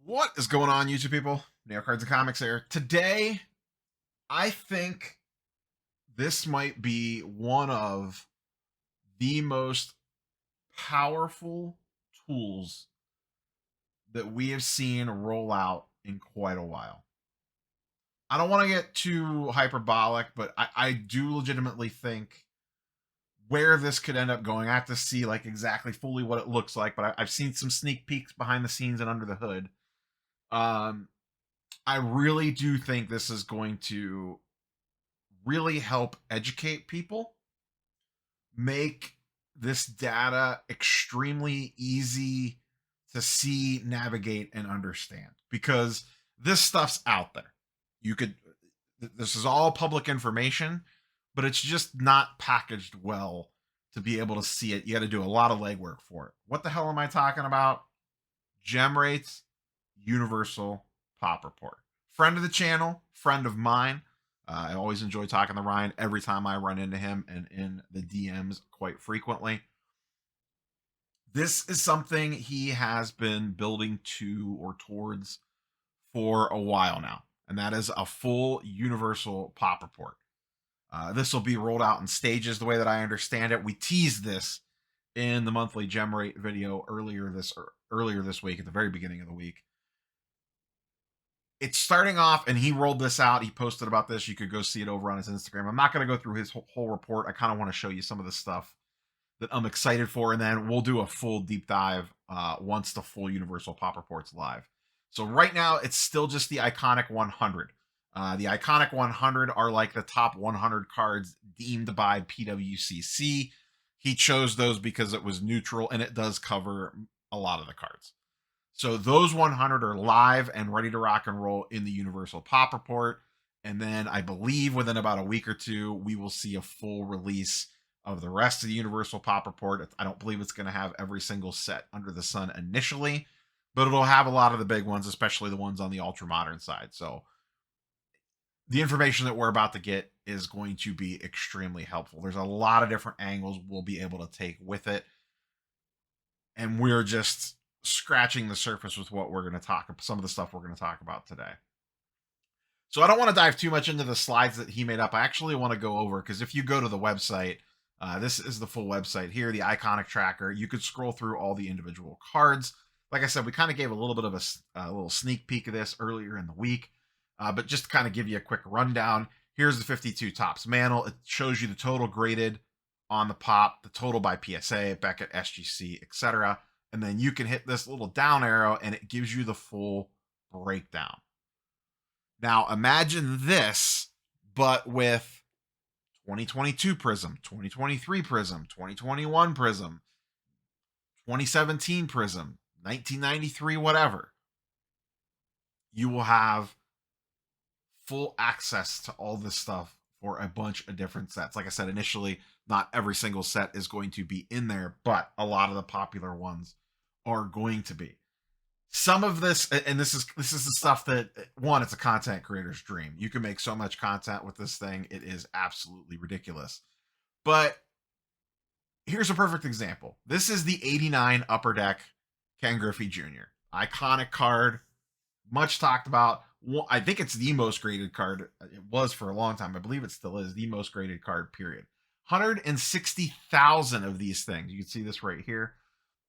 What is going on, YouTube people? Neo Cards and Comics here. Today, I think this might be one of the most powerful tools that we have seen roll out in quite a while. I don't want to get too hyperbolic, but I do legitimately think where this could end up going. I have to see like exactly fully what it looks like, but I've seen some sneak peeks behind the scenes and under the hood. Um, I really do think this is going to really help educate people, make this data extremely easy to see, navigate, and understand because this stuff's out there. You could, this is all public information, but it's just not packaged well to be able to see it. You got to do a lot of legwork for it. What the hell am I talking about? Gem rates, universal pop report. Friend of the channel, friend of mine. I always enjoy talking to Ryan every time I run into him and in the DMs quite frequently. This is something he has been building to or towards for a while now, and that is a full universal pop report. This will be rolled out in stages the way that I understand it. We teased this in the monthly gem rate video earlier this week at the very beginning of the week. It's starting off, and he rolled this out. He posted about this. You could go see it over on his Instagram. I'm not going to go through his whole report. I kind of want to show you some of the stuff that I'm excited for, and then we'll do a full deep dive once the full Universal Pop Report's live. So right now, it's still just the Iconic 100. The Iconic 100 are like the top 100 cards deemed by PWCC. He chose those because it was neutral, and it does cover a lot of the cards. So those 100 are live and ready to rock and roll in the Universal Pop Report. And then I believe within about a week or two, we will see a full release of the rest of the Universal Pop Report. I don't believe it's going to have every single set under the sun initially, but it'll have a lot of the big ones, especially the ones on the ultra modern side. So the information that we're about to get is going to be extremely helpful. There's a lot of different angles we'll be able to take with it. And we're just scratching the surface with what we're going to talk, some of the stuff we're going to talk about today. So I don't want to dive too much into the slides that he made up. I actually want to go over, because if you go to the website, this is the full website here, the Iconic Tracker. You could scroll through all the individual cards. Like I said, we kind of gave a little bit of a little sneak peek of this earlier in the week, but just to kind of give you a quick rundown, here's the 52 Topps Mantle. It shows you the total graded on the pop, the total by PSA, Beckett, SGC, etc. And then you can hit this little down arrow and it gives you the full breakdown. Now imagine this, but with 2022 Prism, 2023 Prism, 2021 Prism, 2017 Prism, 1993, whatever. You will have full access to all this stuff for a bunch of different sets. Like I said, initially, not every single set is going to be in there, but a lot of the popular ones are going to be. Some of this, and this is the stuff that, one, it's a content creator's dream. You can make so much content with this thing. It is absolutely ridiculous. But here's a perfect example. This is the 89 Upper Deck Ken Griffey Jr. Iconic card, much talked about. I think it's the most graded card. It was for a long time. I believe it still is the most graded card, period. 160,000 of these things. You can see this right here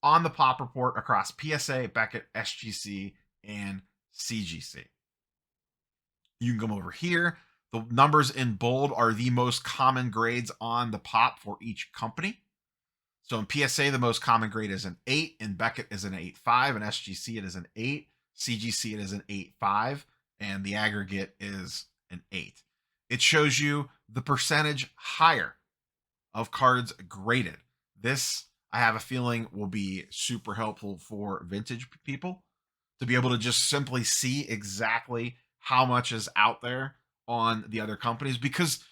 on the pop report across PSA, Beckett, SGC, and CGC. You can come over here. The numbers in bold are the most common grades on the pop for each company. So in PSA, the most common grade is an 8. In Beckett is an 8.5. In SGC, it is an 8. CGC, it is an 8.5. And the aggregate is an 8. It shows you the percentage higher of cards graded. This, I have a feeling, will be super helpful for vintage people to be able to just simply see exactly how much is out there on the other companies, because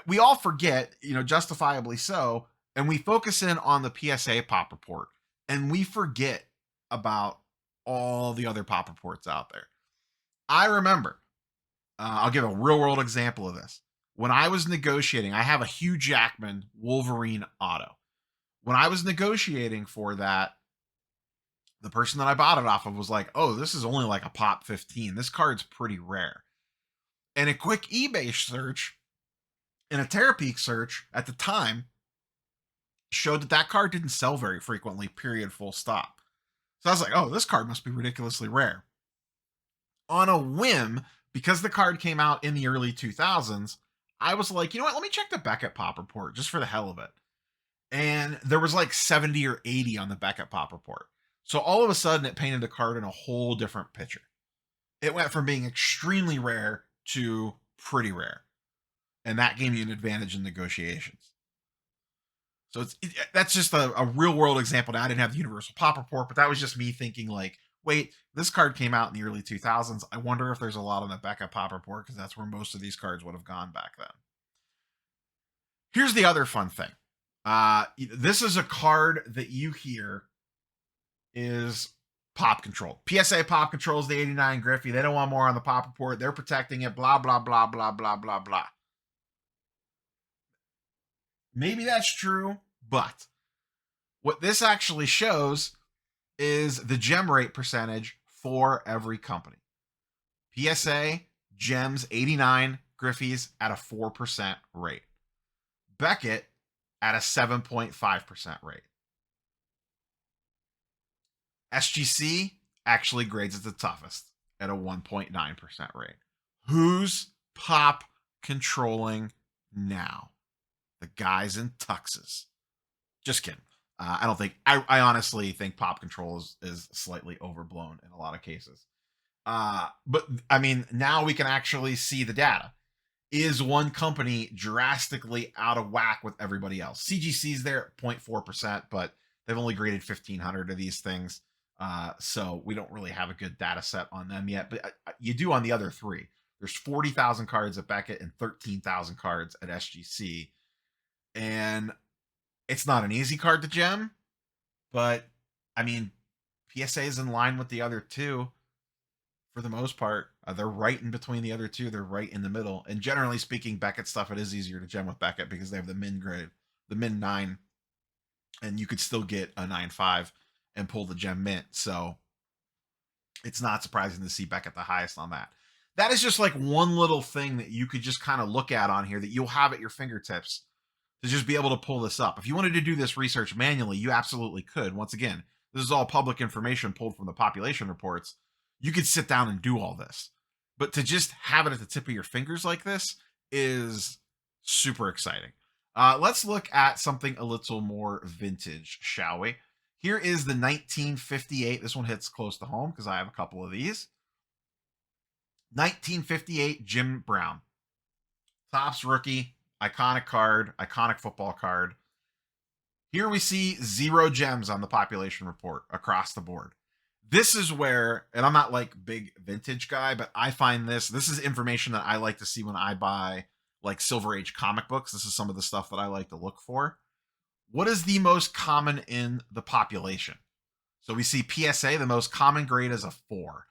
we all forget, justifiably so, and we focus in on the PSA pop report and we forget about all the other pop reports out there. I remember, I'll give a real world example of this. When I was negotiating, I have a Hugh Jackman Wolverine auto. When I was negotiating for that, The person that I bought it off of was like, oh, this is only like a pop 15. This card's pretty rare. And a quick eBay search and a Terapeak search at the time showed that that card didn't sell very frequently, period, full stop. So I was like, oh, this card must be ridiculously rare. On a whim, because the card came out in the early 2000s, I was like, you know what? Let me check the Beckett Pop Report just for the hell of it. And there was like 70 or 80 on the Beckett Pop Report. So all of a sudden, it painted the card in a whole different picture. It went from being extremely rare to pretty rare. And that gave you an advantage in negotiations. So that's just a real world example. Now, I didn't have the Universal Pop Report, but that was just me thinking like, wait, this card came out in the early 2000s. I wonder if there's a lot on the Beckett Pop Report because that's where most of these cards would have gone back then. Here's the other fun thing. This is a card that you hear is pop control. PSA pop controls the 89 Griffey. They don't want more on the Pop Report. They're protecting it, blah, blah, blah, blah, blah, blah, blah. Maybe that's true, but what this actually shows is the gem rate percentage for every company. PSA, gems, 89 Griffies at a 4% rate. Beckett at a 7.5% rate. SGC actually grades it the toughest at a 1.9% rate. Who's pop controlling now? The guys in tuxes. Just kidding. I don't think, I honestly think pop control is slightly overblown in a lot of cases. But I mean, now we can actually see the data. Is one company drastically out of whack with everybody else? CGC's there at 0.4%, but they've only graded 1,500 of these things. So we don't really have a good data set on them yet, but you do on the other three. There's 40,000 cards at Beckett and 13,000 cards at SGC. And it's not an easy card to gem, but I mean, PSA is in line with the other two for the most part. They're right in between the other two. They're right in the middle. And generally speaking, Beckett stuff, it is easier to gem with Beckett because they have the min grade, the min 9, and you could still get a 9.5 and pull the gem mint. So it's not surprising to see Beckett the highest on that. That is just like one little thing that you could just kind of look at on here that you'll have at your fingertips to just be able to pull this up. If you wanted to do this research manually, you absolutely could. Once again, this is all public information pulled from the population reports. You could sit down and do all this. But to just have it at the tip of your fingers like this is super exciting. Let's look at something a little more vintage, shall we? Here is the 1958. This one hits close to home because I have a couple of these. 1958 Jim Brown. Topps rookie. Iconic card, iconic football card. Here we see 0 gems on the population report across the board. This is where, and I'm not like big vintage guy, but I find this is information that I like to see when I buy like Silver Age comic books. This is some of the stuff that I like to look for. What is the most common in the population? So we see PSA, the most common grade is a 4.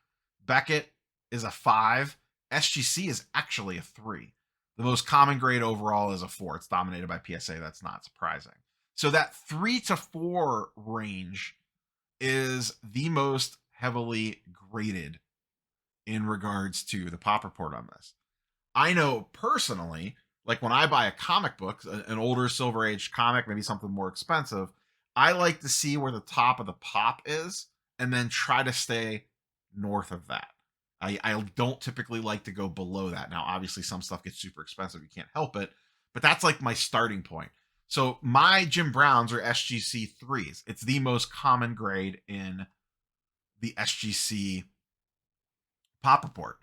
Beckett is a 5. SGC is actually a 3. The most common grade overall is a 4. It's dominated by PSA. That's not surprising. So that 3 to 4 range is the most heavily graded in regards to the pop report on this. I know personally, like when I buy a comic book, an older Silver Age comic, maybe something more expensive, I like to see where the top of the pop is and then try to stay north of that. I don't typically like to go below that. Now, obviously, some stuff gets super expensive. You can't help it. But that's like my starting point. So my Jim Browns are SGC 3s. It's the most common grade in the SGC pop report.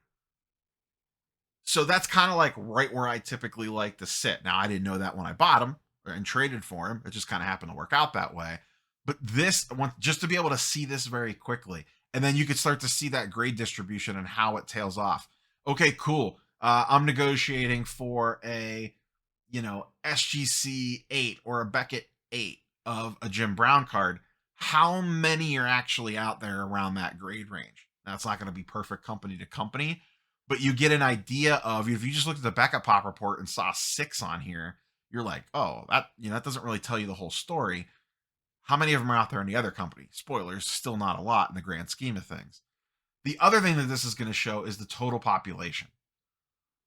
So that's kind of like right where I typically like to sit. Now, I didn't know that when I bought him and traded for him. It just kind of happened to work out that way. But this, just to be able to see this very quickly, and then you could start to see that grade distribution and how it tails off. Okay, cool. I'm negotiating for a, SGC 8 or a Beckett 8 of a Jim Brown card. How many are actually out there around that grade range? Now, it's not going to be perfect company to company, but you get an idea of, if you just looked at the Beckett Pop report and saw 6 on here, you're like, oh, that doesn't really tell you the whole story. How many of them are out there in the other company? Spoilers, still not a lot in the grand scheme of things. The other thing that this is going to show is the total population.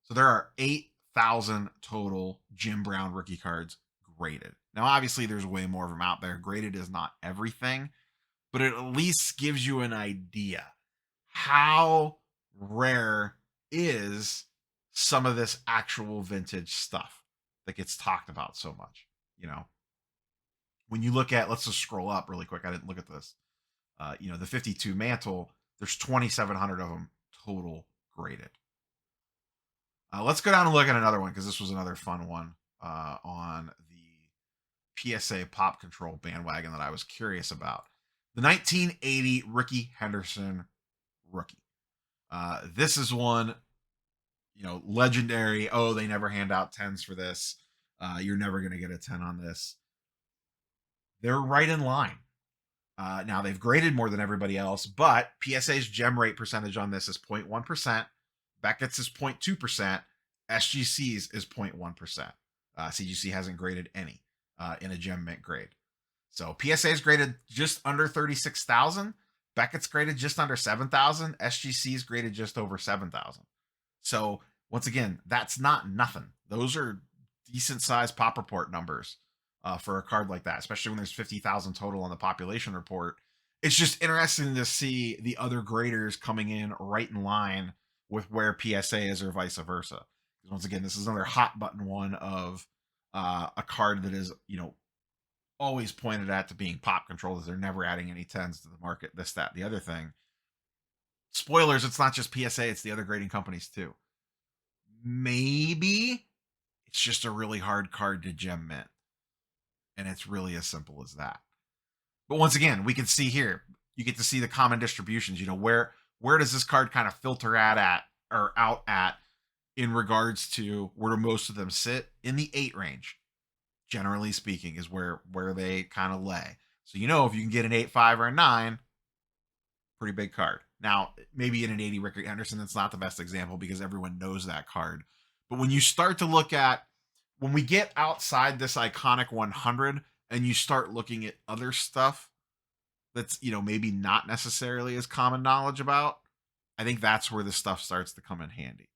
So there are 8,000 total Jim Brown rookie cards graded. Now, obviously, there's way more of them out there. Graded is not everything, but it at least gives you an idea. How rare is some of this actual vintage stuff that gets talked about so much? You know, when you look at, let's just scroll up really quick. I didn't look at this. The 52 mantle, there's 2,700 of them total graded. Let's go down and look at another one because this was another fun one on the PSA pop control bandwagon that I was curious about. The 1980 Ricky Henderson rookie. This is one, legendary. Oh, they never hand out 10s for this. You're never going to get a 10 on this. They're right in line. Now, they've graded more than everybody else, but PSA's gem rate percentage on this is 0.1%. Beckett's is 0.2%. SGC's is 0.1%. CGC hasn't graded any in a gem mint grade. So PSA's graded just under 36,000. Beckett's graded just under 7,000. SGC's graded just over 7,000. So once again, that's not nothing. Those are decent sized pop report numbers for a card like that, especially when there's 50,000 total on the population report. It's just interesting to see the other graders coming in right in line with where PSA is or vice versa. Because once again, this is another hot button one of a card that is, always pointed at to being pop controlled, as they're never adding any 10s to the market, this, that, the other thing. Spoilers, it's not just PSA, it's the other grading companies too. Maybe it's just a really hard card to gem mint. And it's really as simple as that. But once again, we can see here, you get to see the common distributions. Where does this card kind of filter out at in regards to where do most of them sit? In the 8 range, generally speaking, is where they kind of lay. So if you can get an 8.5 or a 9, pretty big card. Now, maybe in an 80 Ricky Henderson, that's not the best example because everyone knows that card. But when you start to look at, when we get outside this iconic 100 and you start looking at other stuff that's, maybe not necessarily as common knowledge about, I think that's where this stuff starts to come in handy.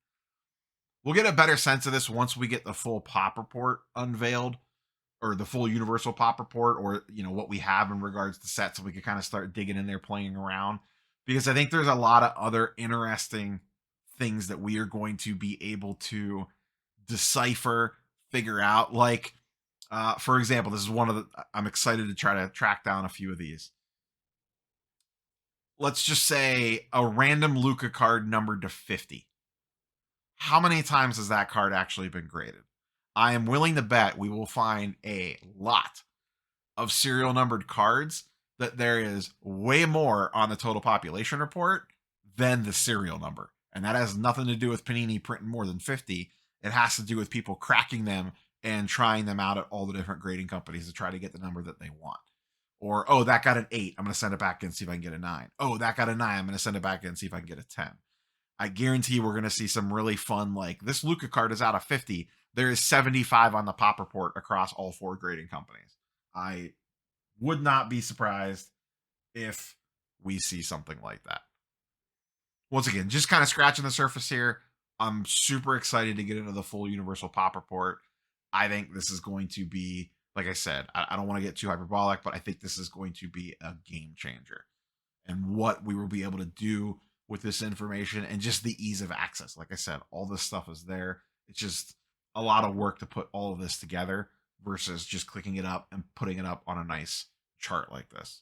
We'll get a better sense of this once we get the full pop report unveiled, or the full universal pop report, or, what we have in regards to sets, so we can kind of start digging in there, playing around, because I think there's a lot of other interesting things that we are going to be able to decipher, figure out. Like, for example, this is one of the, I'm excited to try to track down a few of these. Let's just say a random Luka card numbered to 50. How many times has that card actually been graded? I am willing to bet we will find a lot of serial numbered cards that there is way more on the total population report than the serial number. And that has nothing to do with Panini printing more than 50. It has to do with people cracking them and trying them out at all the different grading companies to try to get the number that they want. Or, oh, that got an 8. I'm going to send it back in and see if I can get a 9. Oh, that got a 9. I'm going to send it back in and see if I can get a 10. I guarantee we're going to see some really fun, like, this Luka card is out of 50. There is 75 on the pop report across all 4 grading companies. I would not be surprised if we see something like that. Once again, just kind of scratching the surface here. I'm super excited to get into the full universal pop report. I think this is going to be, like I said, I don't want to get too hyperbolic, but I think this is going to be a game changer. And what we will be able to do with this information and just the ease of access. Like I said, all this stuff is there. It's just a lot of work to put all of this together versus just clicking it up and putting it up on a nice chart like this.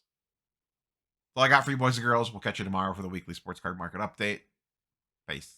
That's all I got for you, boys and girls. We'll catch you tomorrow for the weekly sports card market update. Peace.